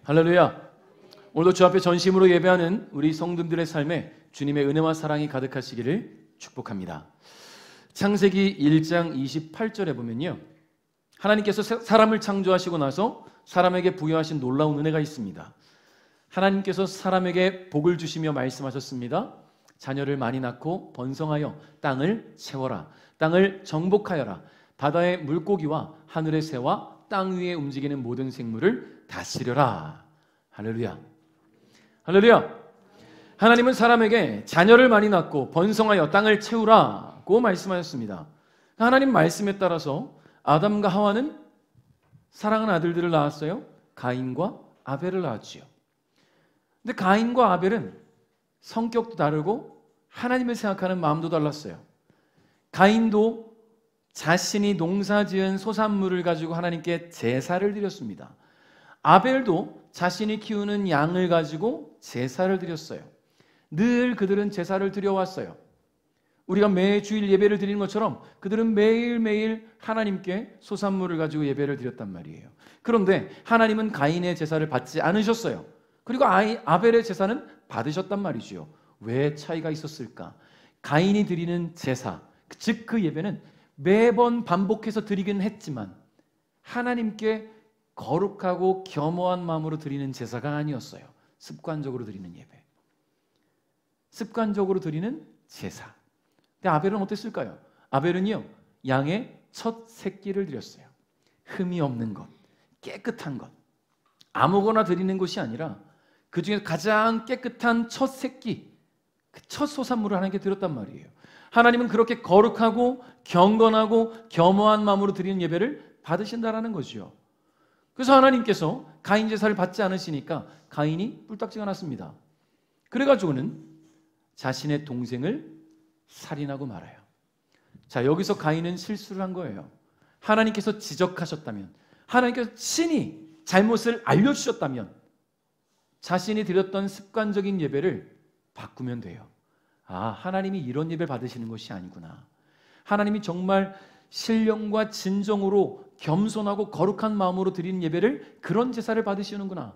할렐루야. 오늘도 주 앞에 전심으로 예배하는 우리 성도들의 삶에 주님의 은혜와 사랑이 가득하시기를 축복합니다. 창세기 1장 28절에 보면요, 하나님께서 사람을 창조하시고 나서 사람에게 부여하신 놀라운 은혜가 있습니다. 하나님께서 사람에게 복을 주시며 말씀하셨습니다. 자녀를 많이 낳고 번성하여 땅을 채워라. 땅을 정복하여라. 바다의 물고기와 하늘의 새와 땅 위에 움직이는 모든 생물을 다스려라. 할렐루야. 할렐루야. 하나님은 사람에게 자녀를 많이 낳고 번성하여 땅을 채우라고 말씀하셨습니다. 하나님 말씀에 따라서 아담과 하와는 사랑하는 아들들을 낳았어요. 가인과 아벨을 낳았지요. 근데 가인과 아벨은 성격도 다르고 하나님을 생각하는 마음도 달랐어요. 가인도 자신이 농사지은 소산물을 가지고 하나님께 제사를 드렸습니다. 아벨도 자신이 키우는 양을 가지고 제사를 드렸어요. 늘 그들은 제사를 드려왔어요. 우리가 매주일 예배를 드리는 것처럼 그들은 매일매일 하나님께 소산물을 가지고 예배를 드렸단 말이에요. 그런데 하나님은 가인의 제사를 받지 않으셨어요. 그리고 아벨의 제사는 받으셨단 말이죠. 왜 차이가 있었을까? 가인이 드리는 제사, 즉 그 예배는 매번 반복해서 드리긴 했지만 하나님께 거룩하고 겸허한 마음으로 드리는 제사가 아니었어요. 습관적으로 드리는 예배, 습관적으로 드리는 제사. 근데 아벨은 어땠을까요? 아벨은요, 양의 첫 새끼를 드렸어요. 흠이 없는 것, 깨끗한 것, 아무거나 드리는 것이 아니라 그 중에 가장 깨끗한 첫 새끼, 그 첫 소산물을 하나님께 드렸단 말이에요. 하나님은 그렇게 거룩하고 경건하고 겸허한 마음으로 드리는 예배를 받으신다라는 거죠. 그래서 하나님께서 가인 제사를 받지 않으시니까 가인이 뿔딱지가 났습니다. 그래가지고는 자신의 동생을 살인하고 말아요. 자, 여기서 가인은 실수를 한 거예요. 하나님께서 지적하셨다면, 하나님께서 친히 잘못을 알려주셨다면 자신이 드렸던 습관적인 예배를 바꾸면 돼요. 아, 하나님이 이런 예배를 받으시는 것이 아니구나. 하나님이 정말 신령과 진정으로 겸손하고 거룩한 마음으로 드리는 예배를, 그런 제사를 받으시는구나.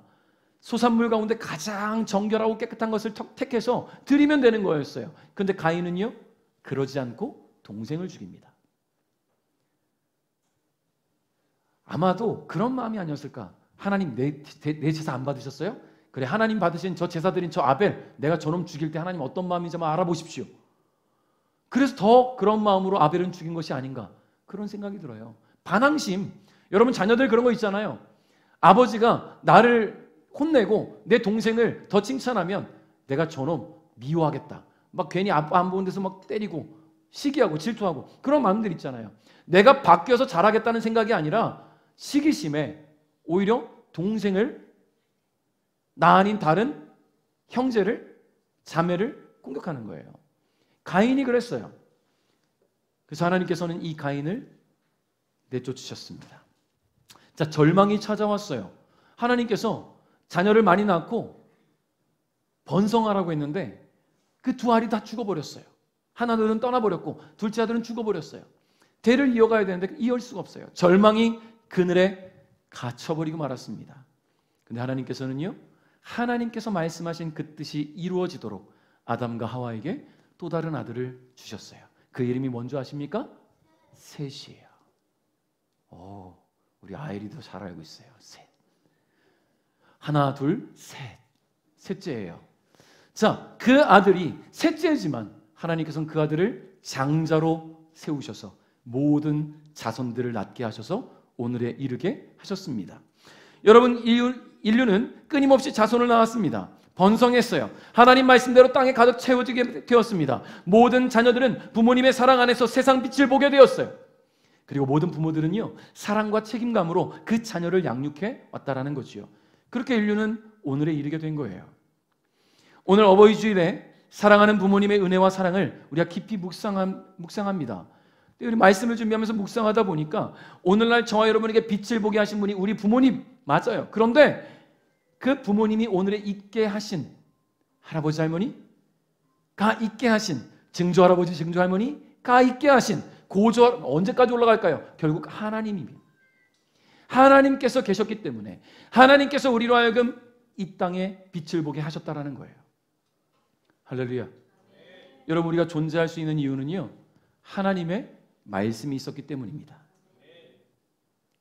소산물 가운데 가장 정결하고 깨끗한 것을 택해서 드리면 되는 거였어요. 그런데 가인은요, 그러지 않고 동생을 죽입니다. 아마도 그런 마음이 아니었을까? 하나님, 내 제사 안 받으셨어요? 그래, 하나님 받으신 저 제사 드린 저 아벨, 내가 저놈 죽일 때 하나님 어떤 마음인지 한번 알아보십시오. 그래서 더 그런 마음으로 아벨은 죽인 것이 아닌가, 그런 생각이 들어요. 반항심. 여러분 자녀들 그런 거 있잖아요. 아버지가 나를 혼내고 내 동생을 더 칭찬하면 내가 저놈 미워하겠다. 막 괜히 아빠 안 보는 데서 막 때리고 시기하고 질투하고, 그런 마음들 있잖아요. 내가 바뀌어서 잘하겠다는 생각이 아니라 시기심에 오히려 동생을, 나 아닌 다른 형제를, 자매를 공격하는 거예요. 가인이 그랬어요. 그래서 하나님께서는 이 가인을 내쫓으셨습니다. 자, 절망이 찾아왔어요. 하나님께서 자녀를 많이 낳고 번성하라고 했는데 그 두 알이 다 죽어버렸어요. 하나들은 떠나버렸고 둘째 아들은 죽어버렸어요. 대를 이어가야 되는데 이어갈 수가 없어요. 절망이 그늘에 갇혀버리고 말았습니다. 근데 하나님께서는요, 하나님께서 말씀하신 그 뜻이 이루어지도록 아담과 하와에게 또 다른 아들을 주셨어요. 그 이름이 뭔지 아십니까? 셋이에요. 우리 아이리도 잘 알고 있어요. 셋. 하나, 둘, 셋. 셋째예요. 자, 그 아들이 셋째지만 하나님께서는 그 아들을 장자로 세우셔서 모든 자손들을 낳게 하셔서 오늘에 이르게 하셨습니다. 여러분, 인류는 끊임없이 자손을 낳았습니다. 번성했어요. 하나님 말씀대로 땅에 가득 채워지게 되었습니다. 모든 자녀들은 부모님의 사랑 안에서 세상 빛을 보게 되었어요. 그리고 모든 부모들은요, 사랑과 책임감으로 그 자녀를 양육해 왔다라는 거지요. 그렇게 인류는 오늘에 이르게 된 거예요. 오늘 어버이 주일에 사랑하는 부모님의 은혜와 사랑을 우리가 깊이 묵상합니다. 우리 말씀을 준비하면서 묵상하다 보니까 오늘날 저와 여러분에게 빛을 보게 하신 분이 우리 부모님 맞아요. 그런데 그 부모님이 오늘에 있게 하신 할아버지 할머니가 있게 하신 증조 할아버지 증조 할머니가 있게 하신 고조, 언제까지 올라갈까요? 결국 하나님입니다. 하나님께서 계셨기 때문에 하나님께서 우리로 하여금 이 땅에 빛을 보게 하셨다라는 거예요. 할렐루야. 여러분, 우리가 존재할 수 있는 이유는요, 하나님의 말씀이 있었기 때문입니다.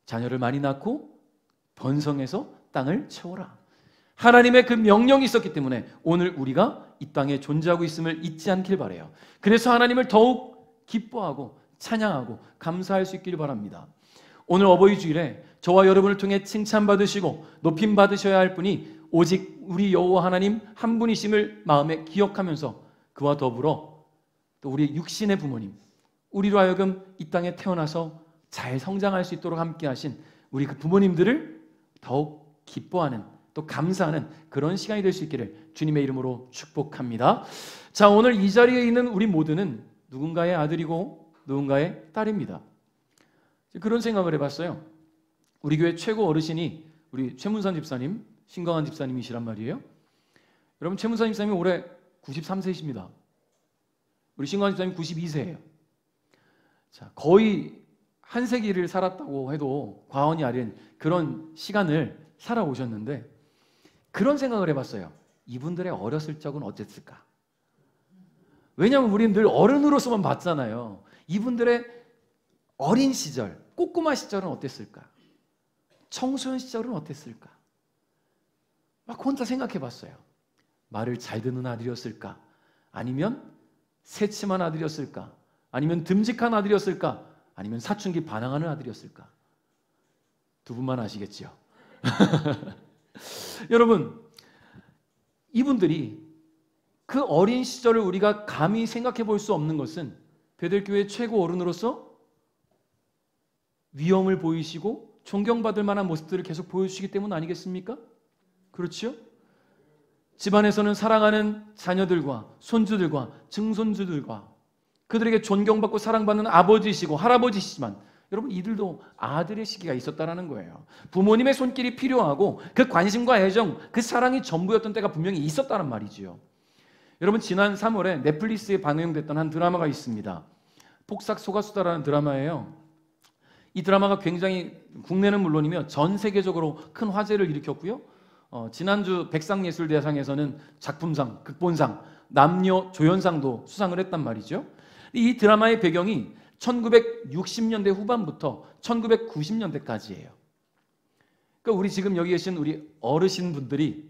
자녀를 많이 낳고 번성해서 땅을 채워라. 하나님의 그 명령이 있었기 때문에 오늘 우리가 이 땅에 존재하고 있음을 잊지 않길 바라요. 그래서 하나님을 더욱 기뻐하고 찬양하고 감사할 수 있기를 바랍니다. 오늘 어버이 주일에 저와 여러분을 통해 칭찬받으시고 높임 받으셔야 할 분이 오직 우리 여호와 하나님 한 분이심을 마음에 기억하면서 그와 더불어 또 우리 육신의 부모님, 우리로 하여금 이 땅에 태어나서 잘 성장할 수 있도록 함께 하신 우리 그 부모님들을 더욱 기뻐하는, 또 감사하는 그런 시간이 될 수 있기를 주님의 이름으로 축복합니다. 자, 오늘 이 자리에 있는 우리 모두는 누군가의 아들이고 누군가의 딸입니다. 그런 생각을 해봤어요. 우리 교회 최고 어르신이 우리 최문산 집사님, 신광한 집사님이시란 말이에요. 여러분, 최문산 집사님이 올해 93세이십니다. 우리 신광한 집사님 92세예요. 자, 거의 한 세기를 살았다고 해도 과언이 아닌 그런 시간을 살아오셨는데, 그런 생각을 해봤어요. 이분들의 어렸을 적은 어땠을까? 왜냐하면 우리는 늘 어른으로서만 봤잖아요. 이분들의 어린 시절, 꼬꼬마 시절은 어땠을까? 청소년 시절은 어땠을까? 막 혼자 생각해봤어요. 말을 잘 듣는 아들이었을까? 아니면 새침한 아들이었을까? 아니면 듬직한 아들이었을까? 아니면 사춘기 반항하는 아들이었을까? 두 분만 아시겠지요? 여러분, 이분들이 그 어린 시절을 우리가 감히 생각해 볼 수 없는 것은 베델교회 최고 어른으로서 위엄을 보이시고 존경받을 만한 모습들을 계속 보여주시기 때문 아니겠습니까? 그렇죠? 집안에서는 사랑하는 자녀들과 손주들과 증손주들과 그들에게 존경받고 사랑받는 아버지시고 할아버지시지만 여러분, 이들도 아들의 시기가 있었다는 거예요. 부모님의 손길이 필요하고 그 관심과 애정, 그 사랑이 전부였던 때가 분명히 있었다는 말이지요. 여러분, 지난 3월에 넷플릭스에 방영됐던 한 드라마가 있습니다. 폭삭 속았수다라는 드라마예요. 이 드라마가 굉장히 국내는 물론이며 전 세계적으로 큰 화제를 일으켰고요. 지난주 백상예술대상에서는 작품상, 극본상, 남녀 조연상도 수상을 했단 말이죠. 이 드라마의 배경이 1960년대 후반부터 1990년대까지예요. 그러니까 우리 지금 여기 계신 우리 어르신분들이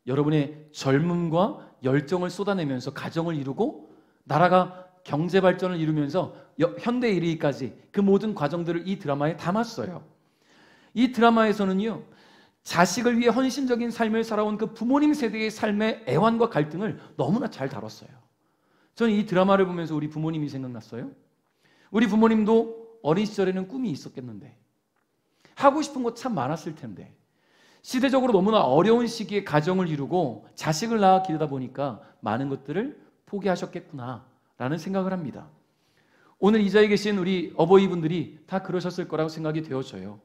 여러분의 젊음과 열정을 쏟아내면서 가정을 이루고 나라가 경제 발전을 이루면서 현대에 이르기까지 그 모든 과정들을 이 드라마에 담았어요. 이 드라마에서는요, 자식을 위해 헌신적인 삶을 살아온 그 부모님 세대의 삶의 애환과 갈등을 너무나 잘 다뤘어요. 저는 이 드라마를 보면서 우리 부모님이 생각났어요. 우리 부모님도 어린 시절에는 꿈이 있었겠는데, 하고 싶은 거 참 많았을 텐데, 시대적으로 너무나 어려운 시기에 가정을 이루고 자식을 낳아 기르다 보니까 많은 것들을 포기하셨겠구나라는 생각을 합니다. 오늘 이 자리에 계신 우리 어버이분들이 다 그러셨을 거라고 생각이 되어져요.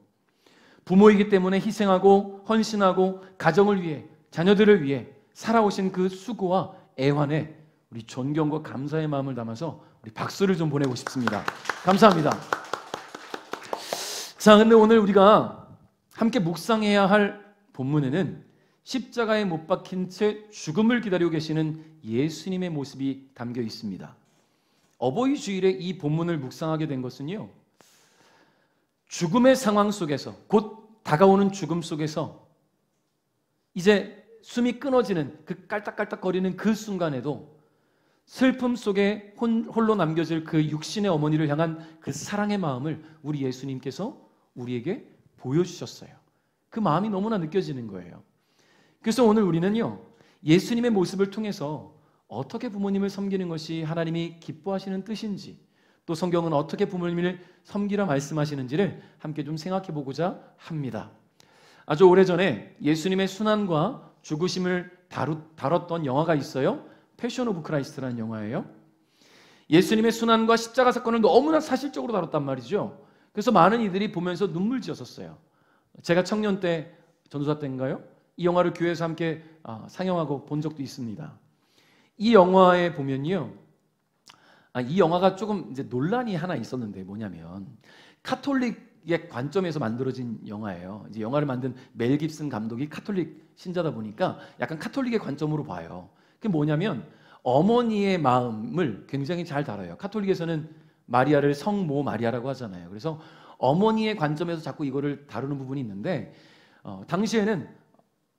부모이기 때문에 희생하고 헌신하고 가정을 위해, 자녀들을 위해 살아오신 그 수고와 애환에 우리 존경과 감사의 마음을 담아서 우리 박수를 좀 보내고 싶습니다. 감사합니다. 자, 근데 오늘 우리가 함께 묵상해야 할 본문에는 십자가에 못 박힌 채 죽음을 기다리고 계시는 예수님의 모습이 담겨 있습니다. 어버이 주일에 이 본문을 묵상하게 된 것은요, 죽음의 상황 속에서, 곧 다가오는 죽음 속에서 이제 숨이 끊어지는 그 깔딱깔딱거리는 그 순간에도 슬픔 속에 홀로 남겨질 그 육신의 어머니를 향한 그 사랑의 마음을 우리 예수님께서 우리에게 보여주셨어요. 그 마음이 너무나 느껴지는 거예요. 그래서 오늘 우리는요, 예수님의 모습을 통해서 어떻게 부모님을 섬기는 것이 하나님이 기뻐하시는 뜻인지, 또 성경은 어떻게 부모님을 섬기라 말씀하시는지를 함께 좀 생각해 보고자 합니다. 아주 오래전에 예수님의 순환과 죽으심을 다뤘던 영화가 있어요. 패션 오브 크라이스트라는 영화예요. 예수님의 순환과 십자가 사건을 너무나 사실적으로 다뤘단 말이죠. 그래서 많은 이들이 보면서 눈물 지었었어요. 제가 청년 때, 전도사 때인가요? 이 영화를 교회에서 함께 상영하고 본 적도 있습니다. 이 영화에 보면요, 이 영화가 조금 이제 논란이 하나 있었는데, 뭐냐면 카톨릭 카톨릭의 관점에서 만들어진 영화예요. 이제 영화를 만든 멜 깁슨 감독이 카톨릭 신자다 보니까 약간 카톨릭의 관점으로 봐요. 그게 뭐냐면 어머니의 마음을 굉장히 잘 다뤄요. 카톨릭에서는 마리아를 성모 마리아라고 하잖아요. 그래서 어머니의 관점에서 자꾸 이거를 다루는 부분이 있는데 당시에는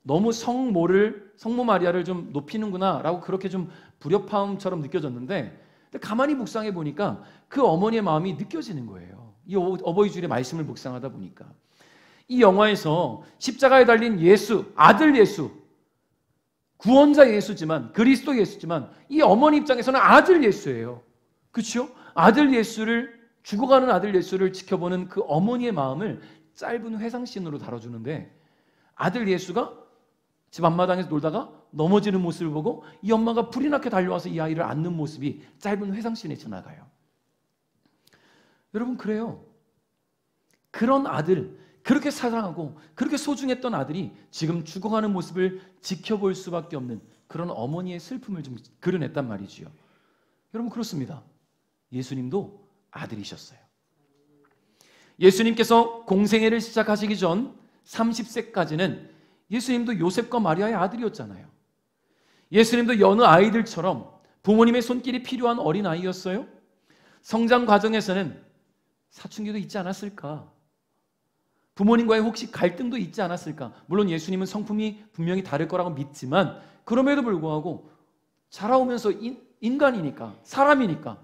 너무 성모 마리아를 좀 높이는구나라고 그렇게 좀 불협화음처럼 느껴졌는데 가만히 묵상해 보니까 그 어머니의 마음이 느껴지는 거예요. 이 어버이 주일의 말씀을 묵상하다 보니까 이 영화에서 십자가에 달린 예수, 아들 예수, 구원자 예수지만 그리스도 예수지만 이 어머니 입장에서는 아들 예수예요. 그렇죠? 아들 예수를 죽어가는 아들 예수를 지켜보는 그 어머니의 마음을 짧은 회상씬으로 다뤄주는데 아들 예수가 집 앞마당에서 놀다가 넘어지는 모습을 보고 이 엄마가 불이 나게 달려와서 이 아이를 안는 모습이 짧은 회상씬에 지나가요. 여러분 그래요. 그런 아들, 그렇게 사랑하고 그렇게 소중했던 아들이 지금 죽어가는 모습을 지켜볼 수밖에 없는 그런 어머니의 슬픔을 좀 그려냈단 말이지요. 여러분 그렇습니다. 예수님도 아들이셨어요. 예수님께서 공생애를 시작하시기 전 30세까지는 예수님도 요셉과 마리아의 아들이었잖아요. 예수님도 여느 아이들처럼 부모님의 손길이 필요한 어린아이였어요. 성장 과정에서는 사춘기도 있지 않았을까? 부모님과의 혹시 갈등도 있지 않았을까? 물론 예수님은 성품이 분명히 다를 거라고 믿지만 그럼에도 불구하고 자라오면서 인간이니까, 사람이니까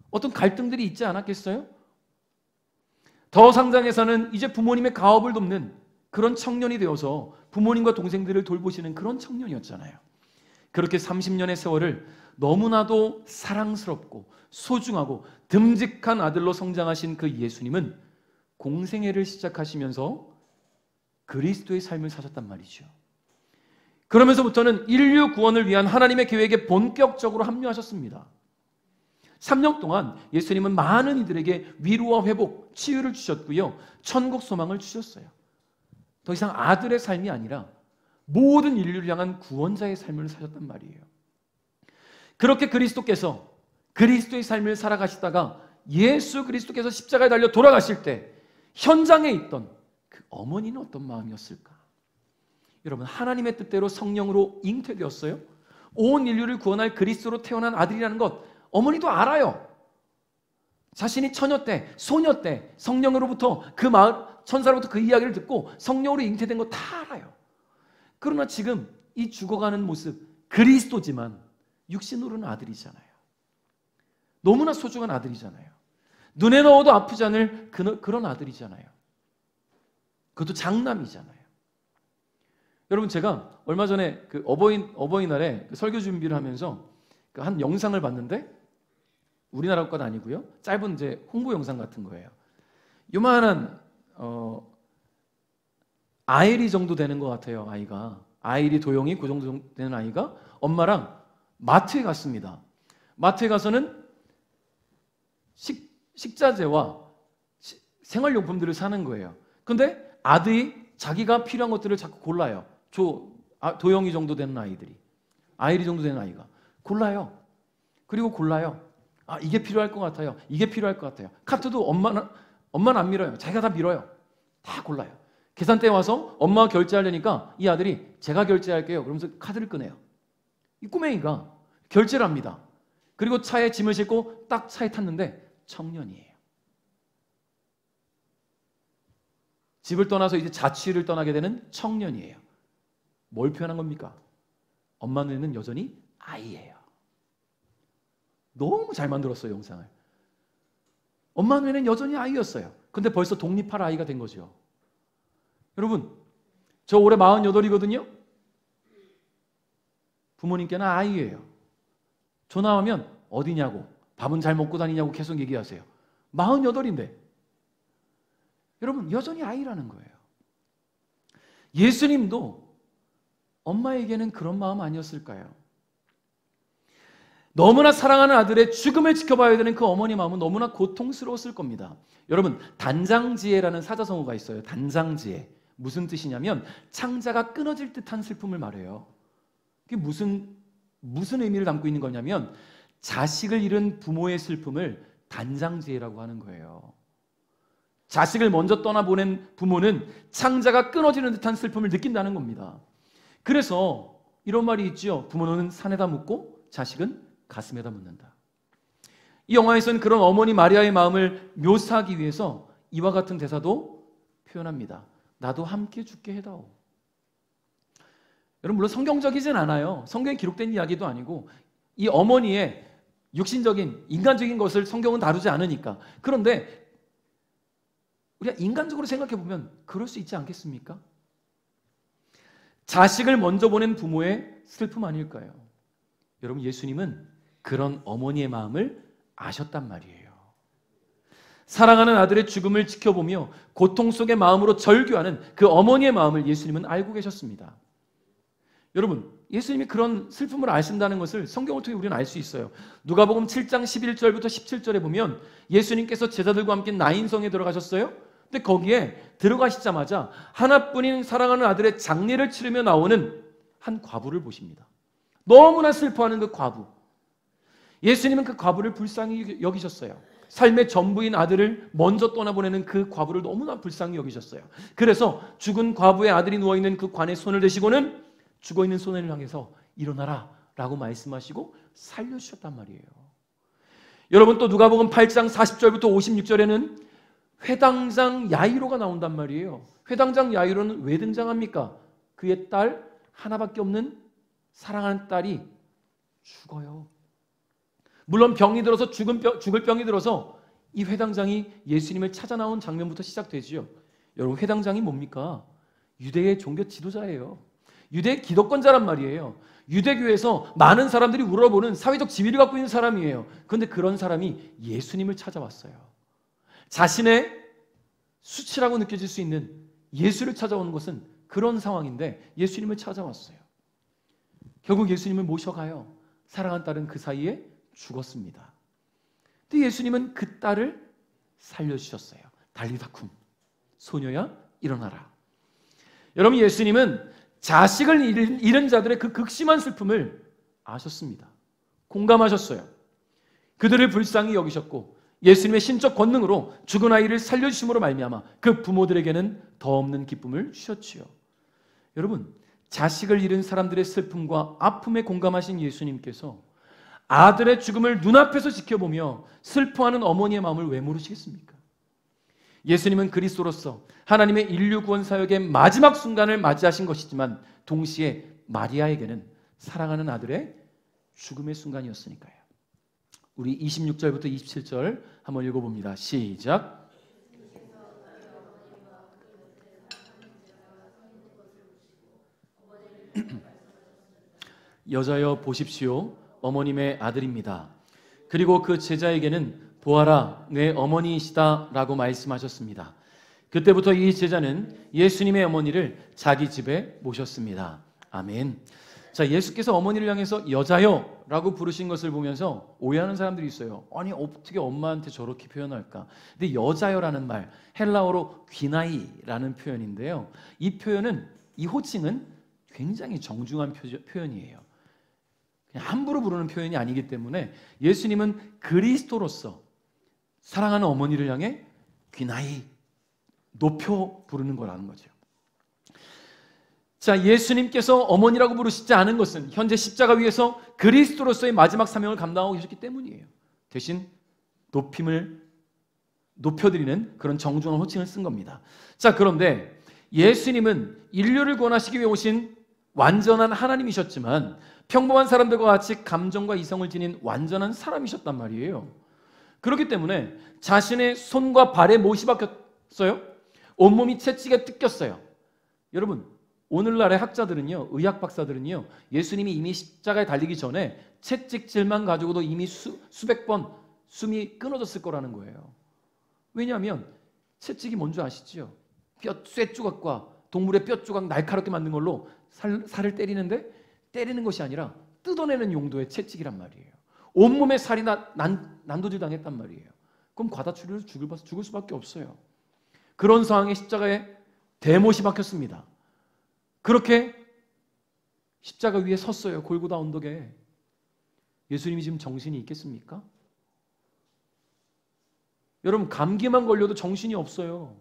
어떤 갈등들이 있지 않았겠어요? 더 상장에서는 이제 부모님의 가업을 돕는 그런 청년이 되어서 부모님과 동생들을 돌보시는 그런 청년이었잖아요. 그렇게 30년의 세월을 너무나도 사랑스럽고 소중하고 듬직한 아들로 성장하신 그 예수님은 공생애를 시작하시면서 그리스도의 삶을 사셨단 말이죠. 그러면서부터는 인류 구원을 위한 하나님의 계획에 본격적으로 합류하셨습니다. 3년 동안 예수님은 많은 이들에게 위로와 회복, 치유를 주셨고요. 천국 소망을 주셨어요. 더 이상 아들의 삶이 아니라 모든 인류를 향한 구원자의 삶을 사셨단 말이에요. 그렇게 그리스도께서 그리스도의 삶을 살아가시다가 예수 그리스도께서 십자가에 달려 돌아가실 때 현장에 있던 그 어머니는 어떤 마음이었을까? 여러분 하나님의 뜻대로 성령으로 잉태되었어요. 온 인류를 구원할 그리스도로 태어난 아들이라는 것 어머니도 알아요. 자신이 처녀 때, 소녀 때 성령으로부터 그 마을 천사로부터 그 이야기를 듣고 성령으로 잉태된 거 다 알아요. 그러나 지금 이 죽어가는 모습 그리스도지만 육신으로는 아들이잖아요. 너무나 소중한 아들이잖아요. 눈에 넣어도 아프지 않을 그런 아들이잖아요. 그것도 장남이잖아요. 여러분 제가 얼마 전에 그 어버이날에 그 설교 준비를 하면서 그 한 영상을 봤는데 우리나라 것 아니고요. 짧은 이제 홍보 영상 같은 거예요. 요만한 아이리 정도 되는 것 같아요. 아이가 아이리 도영이 그 정도 되는 아이가 엄마랑 마트에 갔습니다. 마트에 가서는 식자재와 생활용품들을 사는 거예요. 근데 아들이 자기가 필요한 것들을 자꾸 골라요. 도영이 정도 되는 아이들이 아이리 정도 되는 아이가 골라요. 그리고 골라요. 아 이게 필요할 것 같아요. 이게 필요할 것 같아요. 카트도 엄마는 안 밀어요. 자기가 다 밀어요. 다 골라요. 계산대에 와서 엄마가 결제하려니까 이 아들이 제가 결제할게요. 그러면서 카드를 꺼내요. 이 꼬맹이가 결제를 합니다. 그리고 차에 짐을 싣고 딱 차에 탔는데 청년이에요. 집을 떠나서 이제 자취를 떠나게 되는 청년이에요. 뭘 표현한 겁니까? 엄마 눈에는 여전히 아이예요. 너무 잘 만들었어요, 영상을. 엄마 눈에는 여전히 아이였어요. 근데 벌써 독립할 아이가 된 거죠. 여러분, 저 올해 48이거든요. 부모님께는 아이예요. 전화하면 어디냐고, 밥은 잘 먹고 다니냐고 계속 얘기하세요. 48인데. 여러분, 여전히 아이라는 거예요. 예수님도 엄마에게는 그런 마음 아니었을까요? 너무나 사랑하는 아들의 죽음을 지켜봐야 되는 그 어머니 마음은 너무나 고통스러웠을 겁니다. 여러분, 단장지혜라는 사자성어가 있어요. 단장지혜. 무슨 뜻이냐면 창자가 끊어질 듯한 슬픔을 말해요. 그게 무슨 의미를 담고 있는 거냐면 자식을 잃은 부모의 슬픔을 단장지혜라고 하는 거예요. 자식을 먼저 떠나보낸 부모는 창자가 끊어지는 듯한 슬픔을 느낀다는 겁니다. 그래서 이런 말이 있죠. 부모는 산에다 묻고 자식은 가슴에다 묻는다. 이 영화에서는 그런 어머니 마리아의 마음을 묘사하기 위해서 이와 같은 대사도 표현합니다. 나도 함께 죽게 해다오. 여러분, 물론 성경적이진 않아요. 성경에 기록된 이야기도 아니고 이 어머니의 육신적인 인간적인 것을 성경은 다루지 않으니까. 그런데 우리가 인간적으로 생각해 보면 그럴 수 있지 않겠습니까? 자식을 먼저 보낸 부모의 슬픔 아닐까요? 여러분, 예수님은 그런 어머니의 마음을 아셨단 말이에요. 사랑하는 아들의 죽음을 지켜보며 고통 속의 마음으로 절규하는 그 어머니의 마음을 예수님은 알고 계셨습니다. 여러분, 예수님이 그런 슬픔을 아신다는 것을 성경을 통해 우리는 알 수 있어요. 누가복음 7장 11절부터 17절에 보면 예수님께서 제자들과 함께 나인성에 들어가셨어요. 근데 거기에 들어가시자마자 하나뿐인 사랑하는 아들의 장례를 치르며 나오는 한 과부를 보십니다. 너무나 슬퍼하는 그 과부. 예수님은 그 과부를 불쌍히 여기셨어요. 삶의 전부인 아들을 먼저 떠나보내는 그 과부를 너무나 불쌍히 여기셨어요. 그래서 죽은 과부의 아들이 누워있는 그 관에 손을 대시고는 죽어있는 소년을 향해서 일어나라 라고 말씀하시고 살려주셨단 말이에요. 여러분, 또 누가복음 8장 40절부터 56절에는 회당장 야이로가 나온단 말이에요. 회당장 야이로는 왜 등장합니까? 그의 딸 하나밖에 없는 사랑하는 딸이 죽어요. 물론 병이 들어서 죽을 병이 들어서 이 회당장이 예수님을 찾아 나온 장면부터 시작되지요. 여러분, 회당장이 뭡니까? 유대의 종교 지도자예요. 유대 기득권자란 말이에요. 유대교에서 많은 사람들이 우러러보는 사회적 지위를 갖고 있는 사람이에요. 그런데 그런 사람이 예수님을 찾아왔어요. 자신의 수치라고 느껴질 수 있는 예수를 찾아오는 것은 그런 상황인데 예수님을 찾아왔어요. 결국 예수님을 모셔가요. 사랑한 딸은 그 사이에 죽었습니다. 근데 예수님은 그 딸을 살려주셨어요. 달리다쿰, 소녀야 일어나라. 여러분, 예수님은 자식을 잃은 자들의 그 극심한 슬픔을 아셨습니다. 공감하셨어요. 그들을 불쌍히 여기셨고 예수님의 신적 권능으로 죽은 아이를 살려주심으로 말미암아 그 부모들에게는 더 없는 기쁨을 주셨지요. 여러분, 자식을 잃은 사람들의 슬픔과 아픔에 공감하신 예수님께서 아들의 죽음을 눈앞에서 지켜보며 슬퍼하는 어머니의 마음을 왜 모르시겠습니까? 예수님은 그리스도로서 하나님의 인류 구원 사역의 마지막 순간을 맞이하신 것이지만 동시에 마리아에게는 사랑하는 아들의 죽음의 순간이었으니까요. 우리 26절부터 27절 한번 읽어봅니다. 시작. 여자여 보십시오. 어머님의 아들입니다. 그리고 그 제자에게는 보아라, 내 어머니이시다 라고 말씀하셨습니다. 그때부터 이 제자는 예수님의 어머니를 자기 집에 모셨습니다. 아멘. 자, 예수께서 어머니를 향해서 여자여 라고 부르신 것을 보면서 오해하는 사람들이 있어요. 아니, 어떻게 엄마한테 저렇게 표현할까? 근데 여자여라는 말, 헬라어로 귀나이라는 표현인데요. 이 표현은, 이 호칭은 굉장히 정중한 표현이에요. 그냥 함부로 부르는 표현이 아니기 때문에 예수님은 그리스도로서 사랑하는 어머니를 향해 귀나이, 높여 부르는 거라는 거죠. 자, 예수님께서 어머니라고 부르시지 않은 것은 현재 십자가 위에서 그리스도로서의 마지막 사명을 감당하고 계셨기 때문이에요. 대신 높여드리는 그런 정중한 호칭을 쓴 겁니다. 자, 그런데 예수님은 인류를 구원하시기 위해 오신 완전한 하나님이셨지만 평범한 사람들과 같이 감정과 이성을 지닌 완전한 사람이셨단 말이에요. 그렇기 때문에 자신의 손과 발에 못이 박혔어요. 온몸이 채찍에 뜯겼어요. 여러분, 오늘날의 학자들은요, 의학 박사들은요, 예수님이 이미 십자가에 달리기 전에 채찍질만 가지고도 이미 수백 번 숨이 끊어졌을 거라는 거예요. 왜냐하면 채찍이 뭔지 아시죠? 쇠 조각과 동물의 뼈 조각 날카롭게 만든 걸로 살을 때리는데 때리는 것이 아니라 뜯어내는 용도의 채찍이란 말이에요. 온몸에 살이 난도질 당했단 말이에요. 그럼 과다출혈로 죽을 수밖에 없어요. 그런 상황에 십자가에 대못이 박혔습니다. 그렇게 십자가 위에 섰어요. 골고다 언덕에. 예수님이 지금 정신이 있겠습니까? 여러분 감기만 걸려도 정신이 없어요.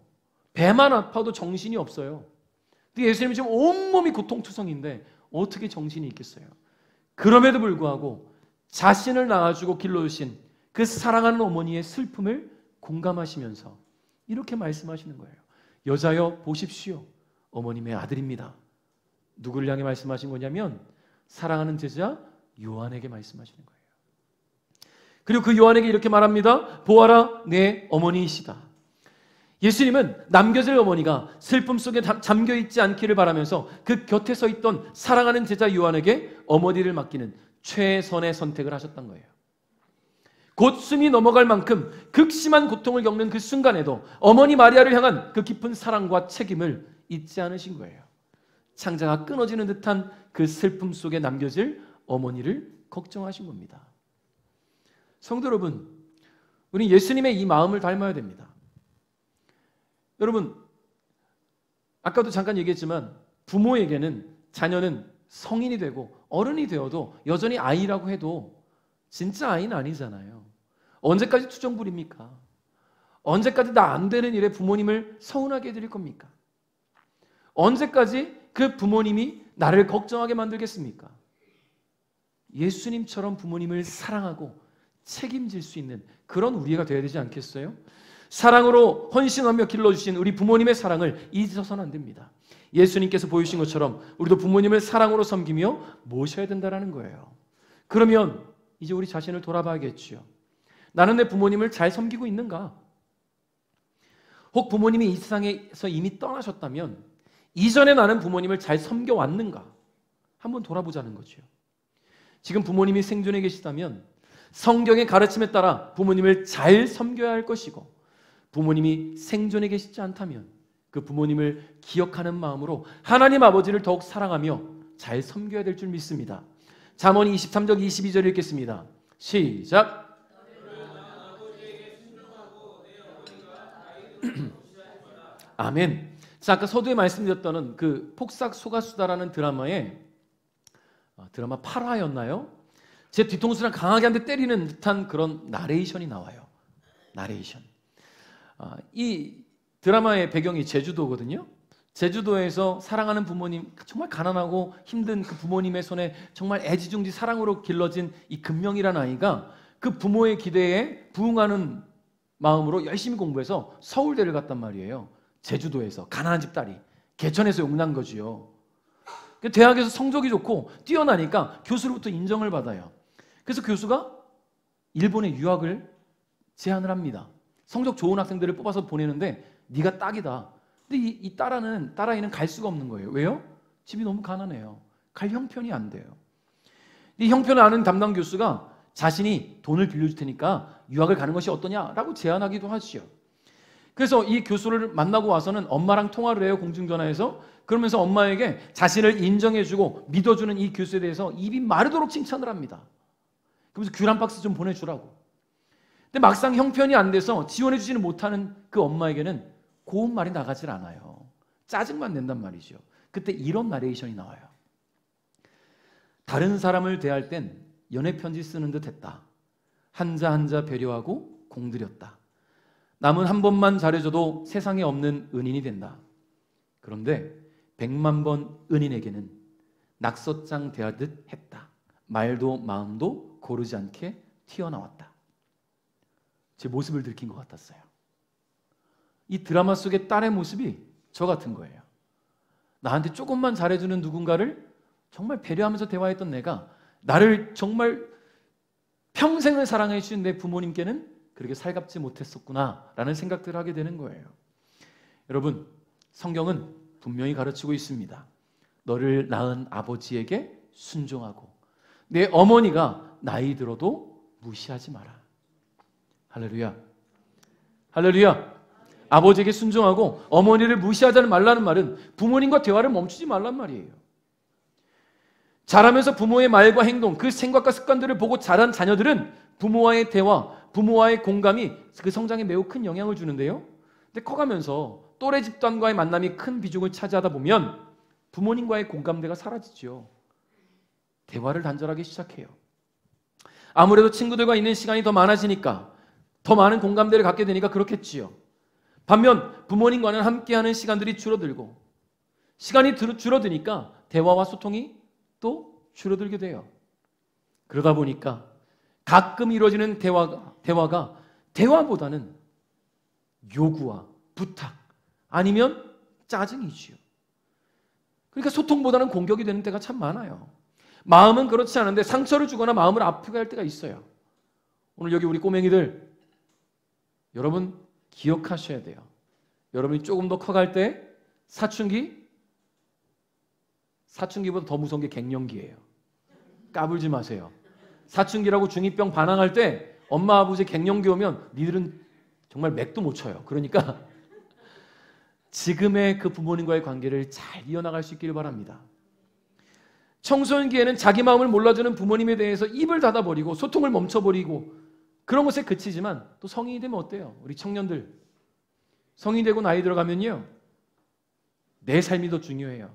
배만 아파도 정신이 없어요. 근데 예수님이 지금 온몸이 고통투성인데 어떻게 정신이 있겠어요? 그럼에도 불구하고 자신을 낳아주고 길러주신 그 사랑하는 어머니의 슬픔을 공감하시면서 이렇게 말씀하시는 거예요. 여자여 보십시오. 어머님의 아들입니다. 누구를 향해 말씀하신 거냐면 사랑하는 제자 요한에게 말씀하시는 거예요. 그리고 그 요한에게 이렇게 말합니다. 보아라 내 어머니이시다. 예수님은 남겨질 어머니가 슬픔 속에 잠겨있지 않기를 바라면서 그 곁에 서 있던 사랑하는 제자 요한에게 어머니를 맡기는 최선의 선택을 하셨던 거예요. 곧 숨이 넘어갈 만큼 극심한 고통을 겪는 그 순간에도 어머니 마리아를 향한 그 깊은 사랑과 책임을 잊지 않으신 거예요. 창자가 끊어지는 듯한 그 슬픔 속에 남겨질 어머니를 걱정하신 겁니다. 성도 여러분, 우리 예수님의 이 마음을 닮아야 됩니다. 여러분, 아까도 잠깐 얘기했지만 부모에게는 자녀는 성인이 되고 어른이 되어도 여전히 아이라고 해도 진짜 아이는 아니잖아요. 언제까지 투정 부립니까? 언제까지 나 안 되는 일에 부모님을 서운하게 해드릴 겁니까? 언제까지 그 부모님이 나를 걱정하게 만들겠습니까? 예수님처럼 부모님을 사랑하고 책임질 수 있는 그런 우리가 되어야 되지 않겠어요? 사랑으로 헌신하며 길러주신 우리 부모님의 사랑을 잊어서는 안 됩니다. 예수님께서 보여주신 것처럼 우리도 부모님을 사랑으로 섬기며 모셔야 된다는 거예요. 그러면 이제 우리 자신을 돌아봐야겠지요. 나는 내 부모님을 잘 섬기고 있는가? 혹 부모님이 이 세상에서 이미 떠나셨다면 이전에 나는 부모님을 잘 섬겨왔는가? 한번 돌아보자는 거죠. 지금 부모님이 생존해 계시다면 성경의 가르침에 따라 부모님을 잘 섬겨야 할 것이고, 부모님이 생존해 계시지 않다면 그 부모님을 기억하는 마음으로 하나님 아버지를 더욱 사랑하며 잘 섬겨야 될 줄 믿습니다. 잠언 23장 22절 읽겠습니다. 시작. 아멘. 자, 아까 서두에 말씀드렸던 그 폭삭 소가수다라는 드라마 8화였나요? 제 뒤통수랑 강하게 한 대 때리는 듯한 그런 나레이션이 나와요. 나레이션. 이 드라마의 배경이 제주도거든요. 제주도에서 사랑하는 부모님, 정말 가난하고 힘든 그 부모님의 손에 정말 애지중지 사랑으로 길러진 이 금명이라는 아이가 그 부모의 기대에 부응하는 마음으로 열심히 공부해서 서울대를 갔단 말이에요. 제주도에서 가난한 집 딸이 개천에서 용난 거지요. 대학에서 성적이 좋고 뛰어나니까 교수로부터 인정을 받아요. 그래서 교수가 일본에 유학을 제안을 합니다. 성적 좋은 학생들을 뽑아서 보내는데 네가 딱이다. 근데 이 딸아이는 갈 수가 없는 거예요. 왜요? 집이 너무 가난해요. 갈 형편이 안 돼요. 이 형편을 아는 담당 교수가 자신이 돈을 빌려줄 테니까 유학을 가는 것이 어떠냐라고 제안하기도 하지요. 그래서 이 교수를 만나고 와서는 엄마랑 통화를 해요. 공중전화에서. 그러면서 엄마에게 자신을 인정해주고 믿어주는 이 교수에 대해서 입이 마르도록 칭찬을 합니다. 그러면서 귤 한 박스 좀 보내주라고. 근데 막상 형편이 안 돼서 지원해주지는 못하는 그 엄마에게는 고운 말이 나가질 않아요. 짜증만 낸단 말이죠. 그때 이런 나레이션이 나와요. 다른 사람을 대할 땐 연애편지 쓰는 듯 했다. 한자 한자 배려하고 공들였다. 남은 한 번만 잘해줘도 세상에 없는 은인이 된다. 그런데 100만 번 은인에게는 낙서장 대하듯 했다. 말도 마음도 고르지 않게 튀어나왔다. 제 모습을 들킨 것 같았어요. 이 드라마 속의 딸의 모습이 저 같은 거예요. 나한테 조금만 잘해주는 누군가를 정말 배려하면서 대화했던 내가 나를 정말 평생을 사랑해 주신 내 부모님께는 그렇게 살갑지 못했었구나 라는 생각들을 하게 되는 거예요. 여러분, 성경은 분명히 가르치고 있습니다. 너를 낳은 아버지에게 순종하고 내 어머니가 나이 들어도 무시하지 마라. 할렐루야. 할렐루야. 아버지에게 순종하고 어머니를 무시하지 말라는 말은 부모님과 대화를 멈추지 말란 말이에요. 자라면서 부모의 말과 행동, 그 생각과 습관들을 보고 자란 자녀들은 부모와의 대화, 부모와의 공감이 그 성장에 매우 큰 영향을 주는데요. 근데 커가면서 또래 집단과의 만남이 큰 비중을 차지하다 보면 부모님과의 공감대가 사라지죠. 대화를 단절하기 시작해요. 아무래도 친구들과 있는 시간이 더 많아지니까 더 많은 공감대를 갖게 되니까 그렇겠지요. 반면 부모님과는 함께하는 시간들이 줄어들고 시간이 줄어드니까 대화와 소통이 또 줄어들게 돼요. 그러다 보니까 가끔 이루어지는 대화가 대화보다는 요구와 부탁 아니면 짜증이지요. 그러니까 소통보다는 공격이 되는 때가 참 많아요. 마음은 그렇지 않은데 상처를 주거나 마음을 아프게 할 때가 있어요. 오늘 여기 우리 꼬맹이들 여러분 기억하셔야 돼요. 여러분이 조금 더 커갈 때 사춘기보다 더 무서운 게 갱년기예요. 까불지 마세요. 사춘기라고 중2병 반항할 때 엄마 아버지 갱년기 오면 니들은 정말 맥도 못 쳐요. 그러니까 지금의 그 부모님과의 관계를 잘 이어나갈 수 있기를 바랍니다. 청소년기에는 자기 마음을 몰라주는 부모님에 대해서 입을 닫아버리고 소통을 멈춰버리고 그런 것에 그치지만 또 성인이 되면 어때요? 우리 청년들 성인이 되고 나이 들어가면요 내 삶이 더 중요해요.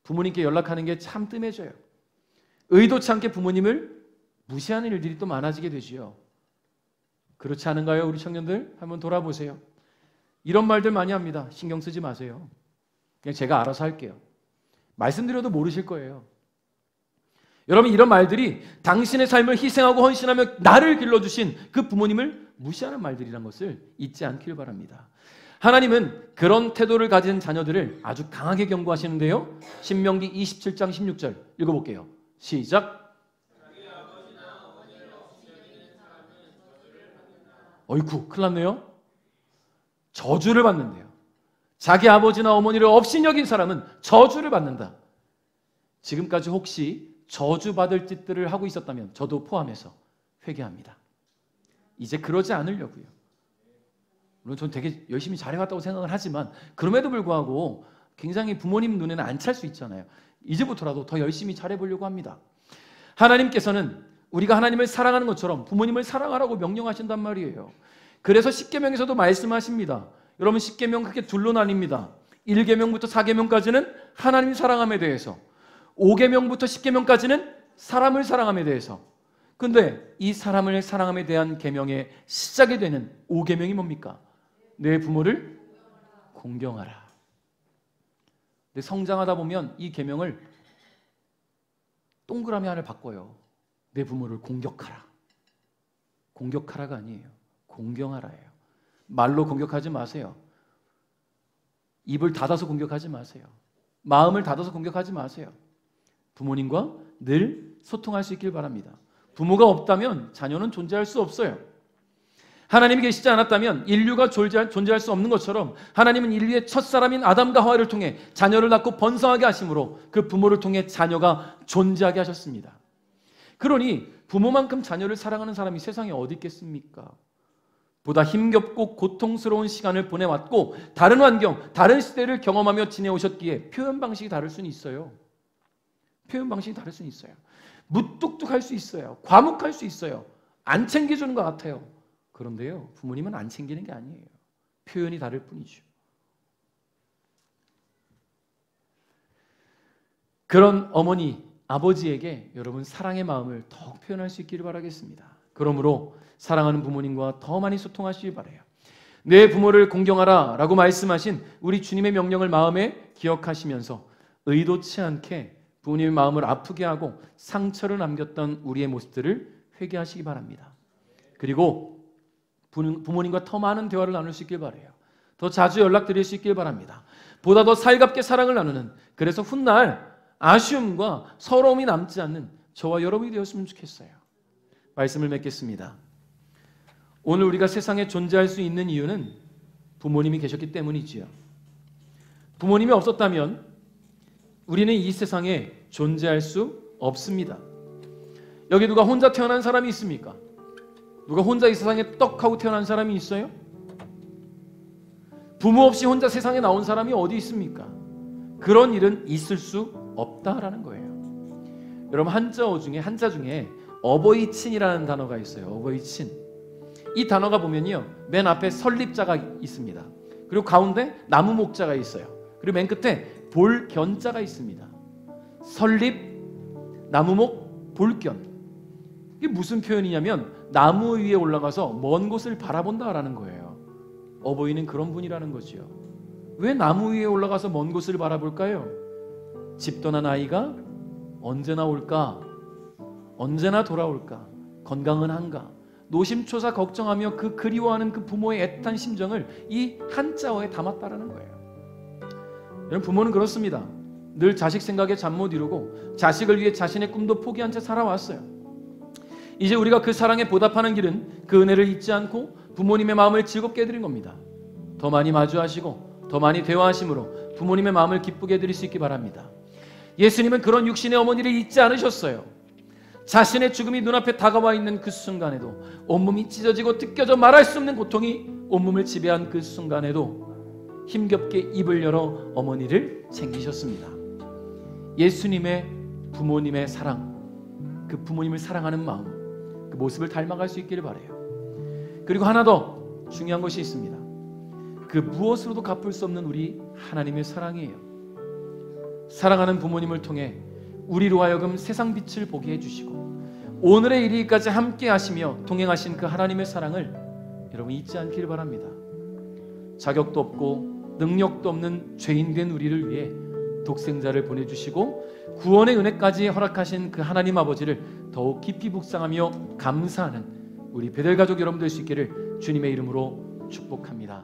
부모님께 연락하는 게 참 뜸해져요. 의도치 않게 부모님을 무시하는 일들이 또 많아지게 되지요. 그렇지 않은가요? 우리 청년들 한번 돌아보세요. 이런 말들 많이 합니다. 신경 쓰지 마세요. 그냥 제가 알아서 할게요. 말씀드려도 모르실 거예요. 여러분 이런 말들이 당신의 삶을 희생하고 헌신하며 나를 길러주신 그 부모님을 무시하는 말들이란 것을 잊지 않길 바랍니다. 하나님은 그런 태도를 가진 자녀들을 아주 강하게 경고하시는데요. 신명기 27장 16절 읽어볼게요. 시작. 어이쿠 큰일 났네요. 저주를 받는데요. 자기 아버지나 어머니를 없인 여긴 사람은 저주를 받는다. 지금까지 혹시 저주받을 짓들을 하고 있었다면 저도 포함해서 회개합니다. 이제 그러지 않으려고요. 물론 전 되게 열심히 잘해왔다고 생각을 하지만 그럼에도 불구하고 굉장히 부모님 눈에는 안 찰 수 있잖아요. 이제부터라도 더 열심히 잘해보려고 합니다. 하나님께서는 우리가 하나님을 사랑하는 것처럼 부모님을 사랑하라고 명령하신단 말이에요. 그래서 십계명에서도 말씀하십니다. 여러분 십계명 크게 둘로 나뉩니다. 1계명부터 4계명까지는 하나님 사랑함에 대해서 5계명부터 10계명까지는 사람을 사랑함에 대해서 근데 이 사람을 사랑함에 대한 계명의 시작이 되는 5계명이 뭡니까? 내 부모를 공경하라. 근데 성장하다 보면 이 계명을 동그라미 하나를 바꿔요. 내 부모를 공격하라. 공격하라가 아니에요. 공경하라예요. 말로 공격하지 마세요. 입을 닫아서 공격하지 마세요. 마음을 닫아서 공격하지 마세요. 부모님과 늘 소통할 수 있길 바랍니다. 부모가 없다면 자녀는 존재할 수 없어요. 하나님이 계시지 않았다면 인류가 존재할 수 없는 것처럼 하나님은 인류의 첫사람인 아담과 하와를 통해 자녀를 낳고 번성하게 하심으로 그 부모를 통해 자녀가 존재하게 하셨습니다. 그러니 부모만큼 자녀를 사랑하는 사람이 세상에 어디 있겠습니까? 보다 힘겹고 고통스러운 시간을 보내왔고 다른 환경, 다른 시대를 경험하며 지내오셨기에 표현 방식이 다를 수는 있어요. 표현 방식이 다를 수는 있어요. 무뚝뚝할 수 있어요. 과묵할 수 있어요. 안 챙겨주는 것 같아요. 그런데요, 부모님은 안 챙기는 게 아니에요. 표현이 다를 뿐이죠. 그런 어머니, 아버지에게 여러분 사랑의 마음을 더욱 표현할 수 있기를 바라겠습니다. 그러므로 사랑하는 부모님과 더 많이 소통하시길 바라요. 내 부모를 공경하라 라고 말씀하신 우리 주님의 명령을 마음에 기억하시면서 의도치 않게 부모님의 마음을 아프게 하고 상처를 남겼던 우리의 모습들을 회개하시기 바랍니다. 그리고 부모님과 더 많은 대화를 나눌 수 있길 바라요. 더 자주 연락드릴 수 있길 바랍니다. 보다 더 살갑게 사랑을 나누는, 그래서 훗날 아쉬움과 서러움이 남지 않는 저와 여러분이 되었으면 좋겠어요. 말씀을 맺겠습니다. 오늘 우리가 세상에 존재할 수 있는 이유는 부모님이 계셨기 때문이지요. 부모님이 없었다면 우리는 이 세상에 존재할 수 없습니다. 여기 누가 혼자 태어난 사람이 있습니까? 누가 혼자 이 세상에 떡 하고 태어난 사람이 있어요? 부모 없이 혼자 세상에 나온 사람이 어디 있습니까? 그런 일은 있을 수 없다라는 거예요. 여러분 한자 중에 어버이친이라는 단어가 있어요. 어버이친. 이 단어가 보면요, 맨 앞에 설립자가 있습니다. 그리고 가운데 나무 목자가 있어요. 그리고 맨 끝에 볼견자가 있습니다. 설립, 나무목, 볼견. 이게 무슨 표현이냐면 나무 위에 올라가서 먼 곳을 바라본다라는 거예요. 어버이는 그런 분이라는 거지요. 왜 나무 위에 올라가서 먼 곳을 바라볼까요? 집 떠난 아이가 언제나 올까? 언제나 돌아올까? 건강은 한가? 노심초사 걱정하며 그 그리워하는 그 부모의 애틋한 심정을 이 한자어에 담았다라는 거예요. 여러분, 부모는 그렇습니다. 늘 자식 생각에 잠 못 이루고 자식을 위해 자신의 꿈도 포기한 채 살아왔어요. 이제 우리가 그 사랑에 보답하는 길은 그 은혜를 잊지 않고 부모님의 마음을 즐겁게 해드린 겁니다. 더 많이 마주하시고 더 많이 대화하심으로 부모님의 마음을 기쁘게 해드릴 수 있기 바랍니다. 예수님은 그런 육신의 어머니를 잊지 않으셨어요. 자신의 죽음이 눈앞에 다가와 있는 그 순간에도, 온몸이 찢어지고 뜯겨져 말할 수 없는 고통이 온몸을 지배한 그 순간에도 힘겹게 입을 열어 어머니를 챙기셨습니다. 예수님의 부모님의 사랑, 그 부모님을 사랑하는 마음, 그 모습을 닮아갈 수 있기를 바라요. 그리고 하나 더 중요한 것이 있습니다. 그 무엇으로도 갚을 수 없는 우리 하나님의 사랑이에요. 사랑하는 부모님을 통해 우리로 하여금 세상 빛을 보게 해주시고 오늘의 이르기까지 함께 하시며 동행하신 그 하나님의 사랑을 여러분 잊지 않기를 바랍니다. 자격도 없고 능력도 없는 죄인된 우리를 위해 독생자를 보내주시고 구원의 은혜까지 허락하신 그 하나님 아버지를 더욱 깊이 묵상하며 감사하는 우리 베델 가족 여러분 될 수 있기를 주님의 이름으로 축복합니다.